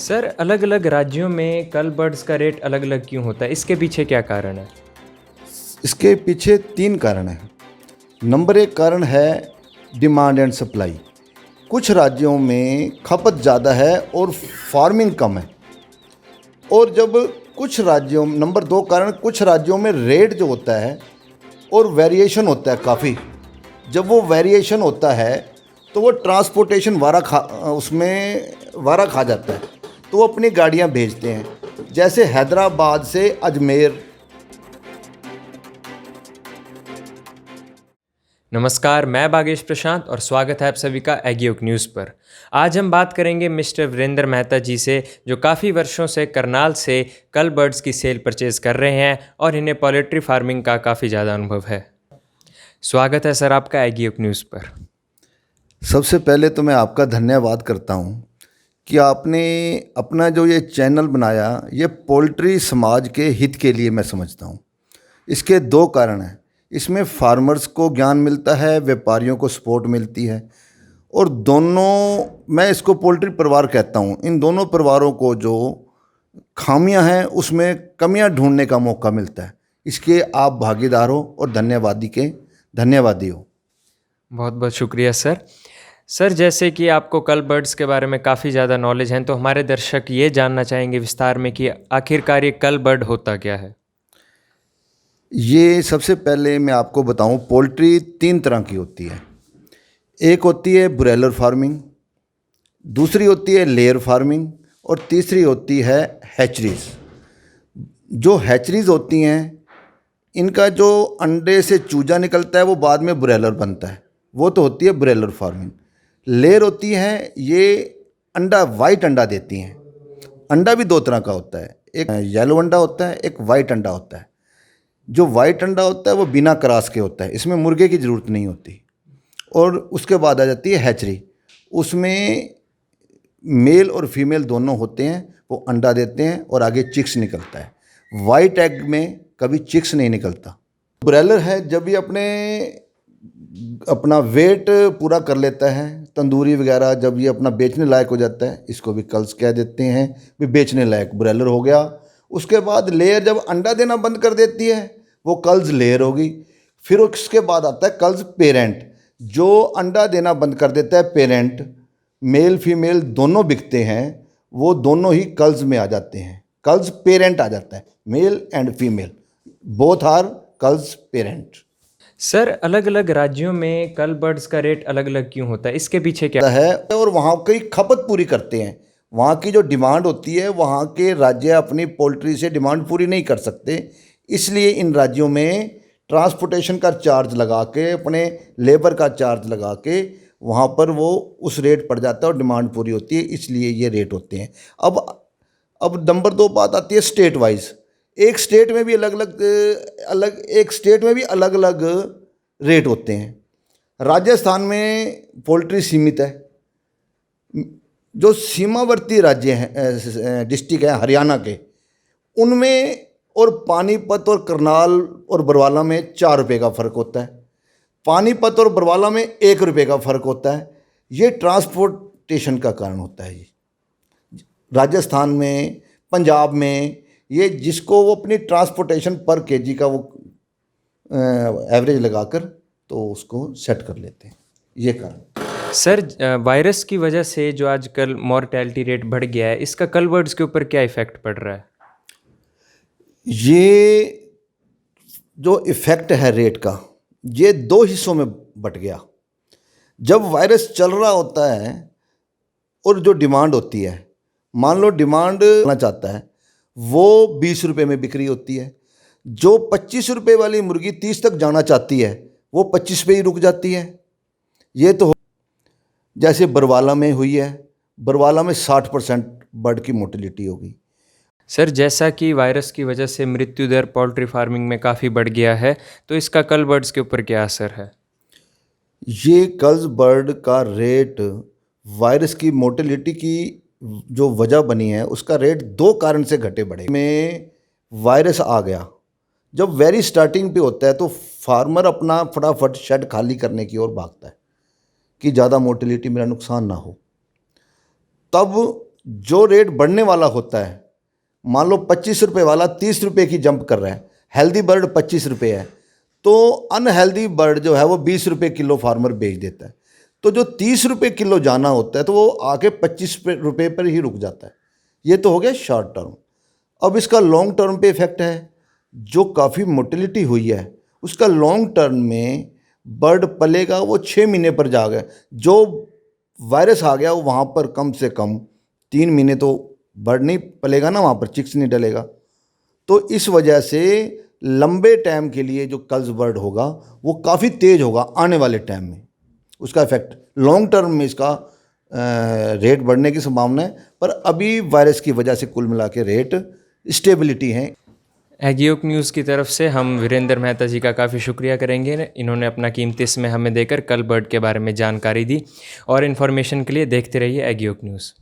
Sir, अलग-अलग राज्यों में कल बर्ड्स का रेट अलग-अलग क्यों होता है? इसके पीछे क्या कारण है? इसके पीछे 3 कारण हैं। नंबर 1 कारण है डिमांड एंड सप्लाई। कुछ राज्यों में खपत ज़्यादा है और फार्मिंग कम है। और जब कुछ राज्यों नंबर 2 कारण कुछ राज्यों में रेट जो होता है और वेरिएशन होता है काफ़ी। जब वो वेरिएशन होता है तो वो ट्रांसपोर्टेशन वारा खा जाता है। तो वो अपनी गाड़ियाँ भेजते हैं। जैसे हैदराबाद से अजमेर। नमस्कार, मैं बागेश प्रशांत और स्वागत है आप सभी का एग्योक न्यूज़ पर। आज हम बात करेंगे मिस्टर वीरेंद्र मेहता जी से, जो काफ़ी वर्षों से करनाल से कल बर्ड्स की सेल परचेज कर रहे हैं और इन्हें पोल्ट्री फार्मिंग का काफ़ी ज़्यादा अनुभव है। स्वागत है सर आपका एग्योक न्यूज़ पर। सबसे पहले तो मैं आपका धन्यवाद करता हूँ कि आपने अपना जो ये चैनल बनाया, ये पोल्ट्री समाज के हित के लिए मैं समझता हूँ। इसके 2 कारण हैं। इसमें फार्मर्स को ज्ञान मिलता है, व्यापारियों को सपोर्ट मिलती है और दोनों, मैं इसको पोल्ट्री परिवार कहता हूँ। इन दोनों परिवारों को जो खामियां हैं उसमें कमियां ढूंढने का मौका मिलता है। इसके आप भागीदार हो और धन्यवादी हो। बहुत बहुत शुक्रिया सर। सर, जैसे कि आपको कल बर्ड्स के बारे में काफ़ी ज़्यादा नॉलेज है, तो हमारे दर्शक ये जानना चाहेंगे विस्तार में कि आखिरकार ये कल बर्ड होता क्या है? ये सबसे पहले मैं आपको बताऊं, पोल्ट्री 3 तरह की होती है। एक होती है ब्रॉयलर फार्मिंग, दूसरी होती है लेयर फार्मिंग और तीसरी होती है हैचरीज। जो हैचरीज होती हैं, इनका जो अंडे से चूजा निकलता है वो बाद में ब्रॉयलर बनता है, वो तो होती है ब्रॉयलर फार्मिंग। लेयर होती है, ये वाइट अंडा देती हैं। अंडा भी 2 तरह का होता है, एक येलो अंडा होता है, एक वाइट अंडा होता है। जो वाइट अंडा होता है वो बिना क्रॉस के होता है, इसमें मुर्गे की ज़रूरत नहीं होती। और उसके बाद आ जाती है हैचरी। उसमें मेल और फीमेल दोनों होते हैं, वो अंडा देते हैं और आगे चिक्स निकलता है। वाइट एग में कभी चिक्स नहीं निकलता। ब्रॉयलर है, जब ये अपना वेट पूरा कर लेता है, तंदूरी वगैरह, जब ये अपना बेचने लायक हो जाता है, इसको भी कल्स कह देते हैं, भी बेचने लायक ब्रॉयलर हो गया। उसके बाद लेयर जब अंडा देना बंद कर देती है, वो कल्स लेयर होगी। फिर उसके बाद आता है कल्स पेरेंट, जो अंडा देना बंद कर देता है पेरेंट। मेल फीमेल दोनों बिकते हैं, वो दोनों ही कल्स में आ जाते हैं। कल्स पेरेंट आ जाता है, male and female both are calls parent. Sir, अलग-अलग राज्यों में कल बर्ड्स का रेट अलग-अलग क्यों होता है? इसके पीछे क्या है और वहाँ की खपत पूरी करते हैं। वहाँ की जो डिमांड होती है, वहाँ के राज्य अपनी पोल्ट्री से डिमांड पूरी नहीं कर सकते, इसलिए इन राज्यों में ट्रांसपोर्टेशन का चार्ज लगा के, अपने लेबर का चार्ज लगा के वहाँ पर वो उस रेट पड़ जाता है और डिमांड पूरी होती है, इसलिए ये रेट होते हैं। अब नंबर 2 बात आती है स्टेट वाइज। एक स्टेट में भी अलग अलग रेट होते हैं। राजस्थान में पोल्ट्री सीमित है। जो सीमावर्ती राज्य हैं, डिस्ट्रिक्ट हैं हरियाणा के, उनमें और पानीपत और करनाल और बरवाला में 4 रुपये का फ़र्क होता है। पानीपत और बरवाला में 1 रुपये का फ़र्क होता है। ये ट्रांसपोर्टेशन का कारण होता है। ये राजस्थान में, पंजाब में, ये जिसको वो अपनी ट्रांसपोर्टेशन पर केजी का वो एवरेज लगाकर तो उसको सेट कर लेते हैं, ये कारण। सर, वायरस की वजह से जो आजकल मॉर्टेलिटी रेट बढ़ गया है, इसका कल बर्ड्स के ऊपर क्या इफ़ेक्ट पड़ रहा है? ये जो इफ़ेक्ट है रेट का, ये 2 हिस्सों में बट गया। जब वायरस चल रहा होता है और जो डिमांड होती है, मान लो डिमांड करना चाहता है, वो 20 रुपये में बिक्री होती है। जो 25 रुपये वाली मुर्गी 30 तक जाना चाहती है, वो 25 पे ही रुक जाती है। ये तो जैसे बरवाला में हुई है, बरवाला में 60% बर्ड की मोर्टेलिटी होगी। सर, जैसा कि वायरस की वजह से मृत्यु दर पोल्ट्री फार्मिंग में काफ़ी बढ़ गया है, तो इसका कल बर्ड्स के ऊपर क्या असर है? ये कल्स बर्ड का रेट वायरस की मोर्टेलिटी की जो वजह बनी है, उसका रेट 2 कारण से घटे बढ़े। में वायरस आ गया, जब वेरी स्टार्टिंग पे होता है तो फार्मर अपना फटाफट शेड खाली करने की ओर भागता है कि ज़्यादा मोर्टेलिटी मेरा नुकसान ना हो। तब जो रेट बढ़ने वाला होता है, मान लो 25 रुपये वाला 30 रुपये की जंप कर रहा है, हेल्दी बर्ड 25 रुपये है, तो अनहेल्दी बर्ड जो है वो 20 रुपये किलो फार्मर बेच देता है। तो जो 30 रुपये किलो जाना होता है तो वो आके 25 रुपये पर ही रुक जाता है। ये तो हो गया शॉर्ट टर्म। अब इसका लॉन्ग टर्म पे इफेक्ट है। जो काफ़ी मोटिलिटी हुई है उसका लॉन्ग टर्म में बर्ड पलेगा वो 6 महीने पर जा गया। जो वायरस आ गया वो वहाँ पर कम से कम 3 महीने तो बर्ड नहीं पलेगा ना, वहाँ पर चिक्स नहीं डलेगा। तो इस वजह से लंबे टाइम के लिए जो कल्स बर्ड होगा वो काफ़ी तेज़ होगा आने वाले टाइम में, उसका इफेक्ट लॉन्ग टर्म में इसका रेट बढ़ने की संभावना है। पर अभी वायरस की वजह से कुल मिला के रेट स्टेबिलिटी हैं। एग्योक न्यूज़ की तरफ से हम वीरेंद्र मेहता जी का काफ़ी शुक्रिया करेंगे। इन्होंने अपना कीमती समय हमें देकर कल बर्ड के बारे में जानकारी दी। और इन्फॉर्मेशन के लिए देखते रहिए एग्योक न्यूज़।